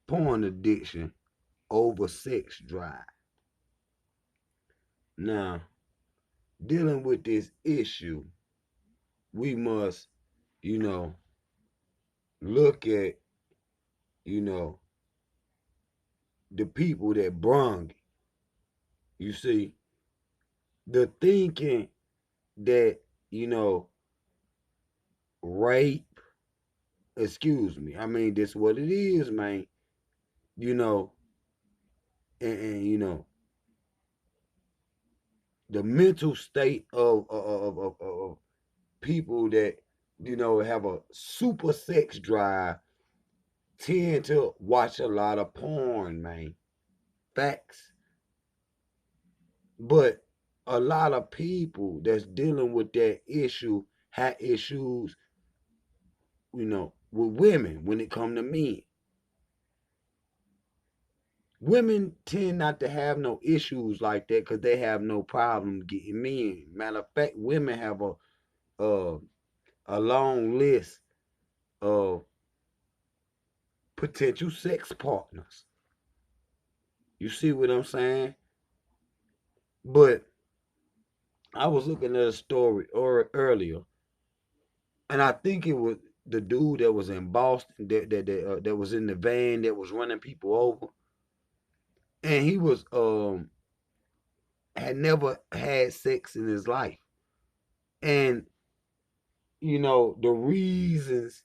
porn addiction over sex drive. Now, dealing with this issue, we must, you know, look at, you know, the people that brung it. You see, the thinking that, you know, rape, excuse me, I mean, this what it is, man. You know, and you know, the mental state of people that, you know, have a super sex drive tend to watch a lot of porn, man. Facts. But a lot of people that's dealing with that issue have issues, you know, with women when it come to men. Women tend not to have no issues like that because they have no problem getting men. Matter of fact, women have a a long list of potential sex partners. You see what I'm saying? But I was looking at a story earlier, and I think it was the dude that was in Boston that was in the van that was running people over, and he was had never had sex in his life, and you know the reasons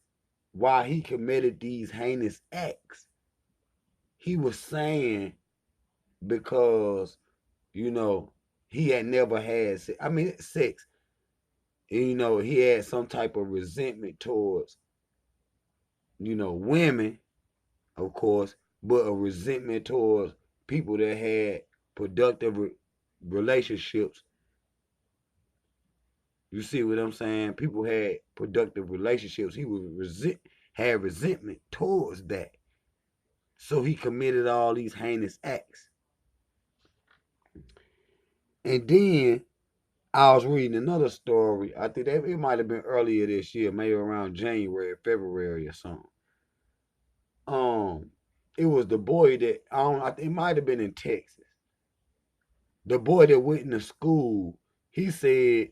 why he committed these heinous acts. He was saying because you know he had never had sex. I mean sex. You know he had some type of resentment towards women, of course, but a resentment towards people that had productive relationships. You see what I'm saying? People had productive relationships. He was had resentment towards that. So he committed all these heinous acts. And then I was reading another story. I think that it might have been earlier this year, maybe around January, February or something. Um, it was the boy that I don't. I think it might have been in Texas. The boy that went into school, he said,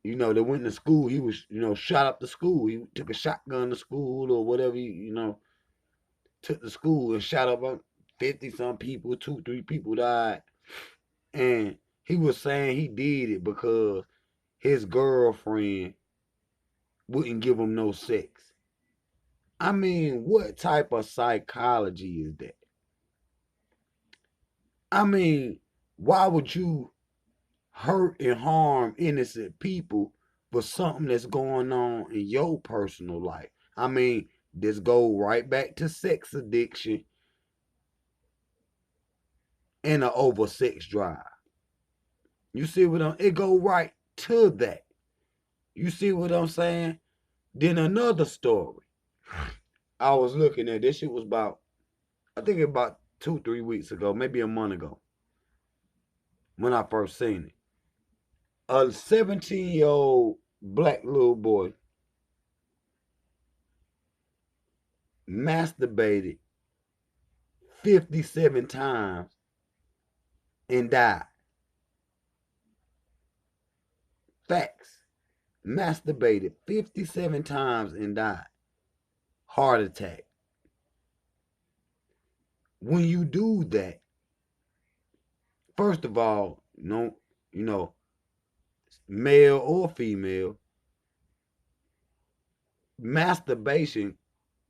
that went to school, he was, shot up the school. He took a shotgun to school or whatever, took to school and shot up 50 some people, two, three people died. And he was saying he did it because his girlfriend wouldn't give him no sex. I mean, what type of psychology is that? I mean, why would you hurt and harm innocent people for something that's going on in your personal life? I mean, this go right back to sex addiction and an over sex drive. You see what I'm? It go right to that. You see what I'm saying? Then another story. I was looking at this. Shit was about, I think about 2, 3 weeks ago, maybe a month ago, when I first seen it. A 17-year-old black little boy masturbated 57 times and died. Facts. Masturbated 57 times and died. Heart attack. When you do that, first of all, you know, male or female, masturbation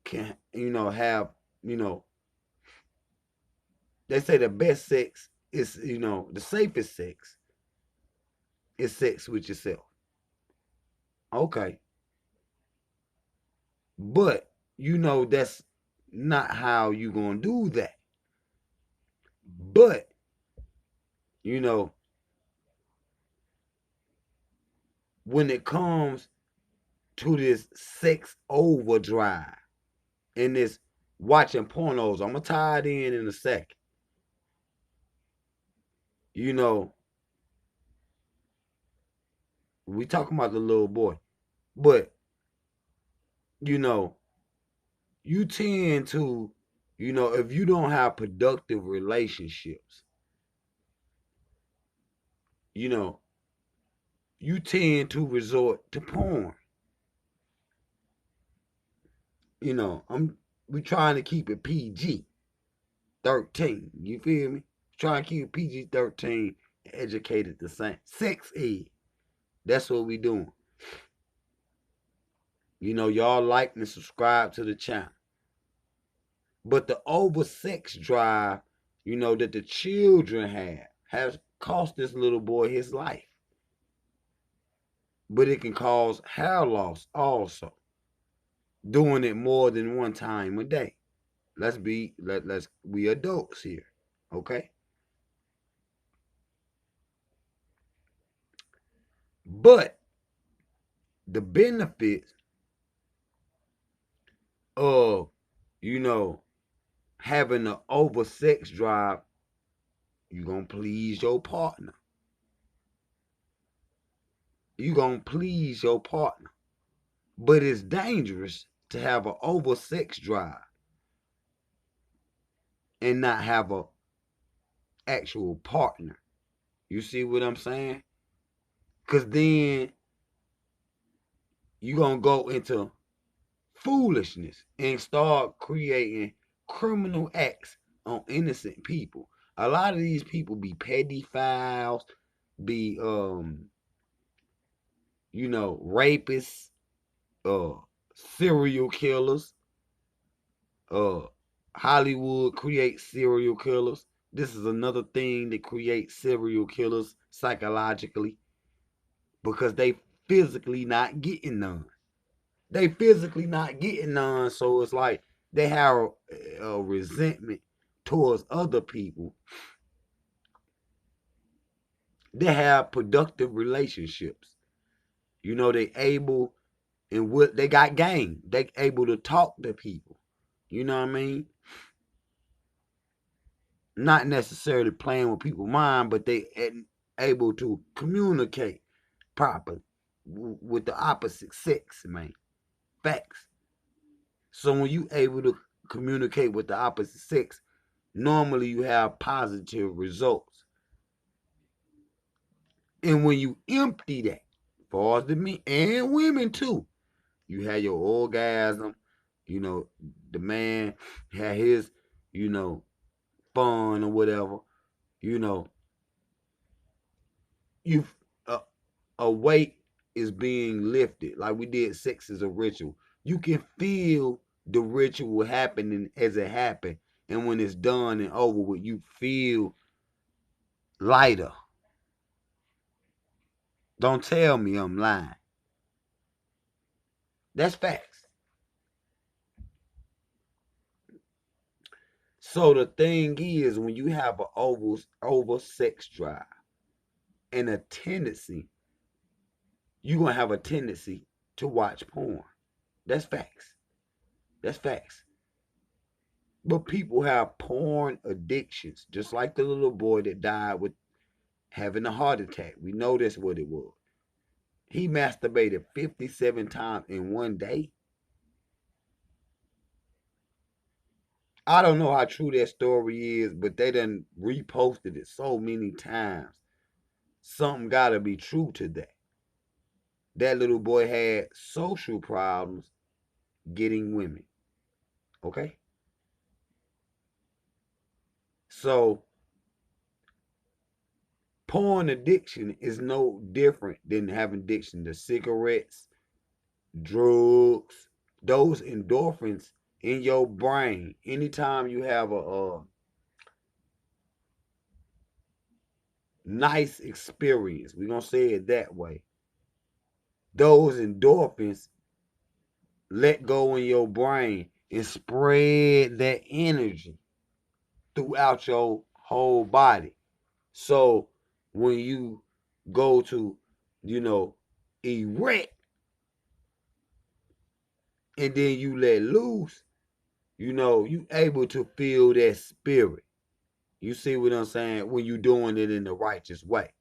can, have, you know, they say the best sex is, the safest sex is sex with yourself. Okay. But that's not how you gonna do that. But you know when it comes to this sex overdrive and this watching pornos, I'm gonna tie it in a second. You know, we talking about the little boy, but you know, you tend to, if you don't have productive relationships, you know, you tend to resort to porn. We trying to keep it PG 13. You feel me? Trying to keep it PG 13, educated the same. Sex ed. That's what we doing. Y'all like and subscribe to the channel. But the over sex drive, that the children have, has cost this little boy his life. But it can cause hair loss also. Doing it more than one time a day. Let's be adults here. Okay? But the benefits of, having an over sex drive, you're going to please your partner. You're going to please your partner. But it's dangerous to have an over sex drive and not have a actual partner. You see what I'm saying? Because then you're going to go into foolishness and start creating criminal acts on innocent people. A lot of these people be pedophiles, be rapists, serial killers. Hollywood creates serial killers. This is another thing that creates serial killers psychologically because they physically not getting none. They physically not getting none, so it's like they have a resentment towards other people. They have productive relationships. They able and what they got game. They able to talk to people. You know what I mean? Not necessarily playing with people's mind, but they able to communicate properly with the opposite sex, man. Facts. So when you able to communicate with the opposite sex, normally you have positive results. And when you empty that, for the men and women too, you have your orgasm, the man had his, fun or whatever, you know, you a weight is being lifted. Like we did sex as a ritual. You can feel the ritual happening as it happened. And when it's done and over with, you feel lighter. Don't tell me I'm lying. That's facts. So the thing is, when you have an over sex drive and a tendency, you're gonna have a tendency to watch porn. That's facts. That's facts. But people have porn addictions, just like the little boy that died with having a heart attack. We know that's what it was. He masturbated 57 times in one day. I don't know how true that story is, but they done reposted it so many times. Something gotta be true to that. That little boy had social problems getting women. Okay? So porn addiction is no different than having addiction to cigarettes, drugs, those endorphins in your brain. Anytime you have a nice experience, we're going to say it that way, those endorphins let go in your brain and spread that energy throughout your whole body. So when you go to, erect and then you let loose, you able to feel that spirit. You see what I'm saying? When you doing it in the righteous way.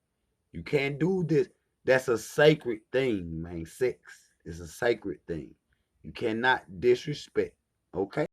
You can't do this. That's a sacred thing, man. Sex is a sacred thing. You cannot disrespect. Okay.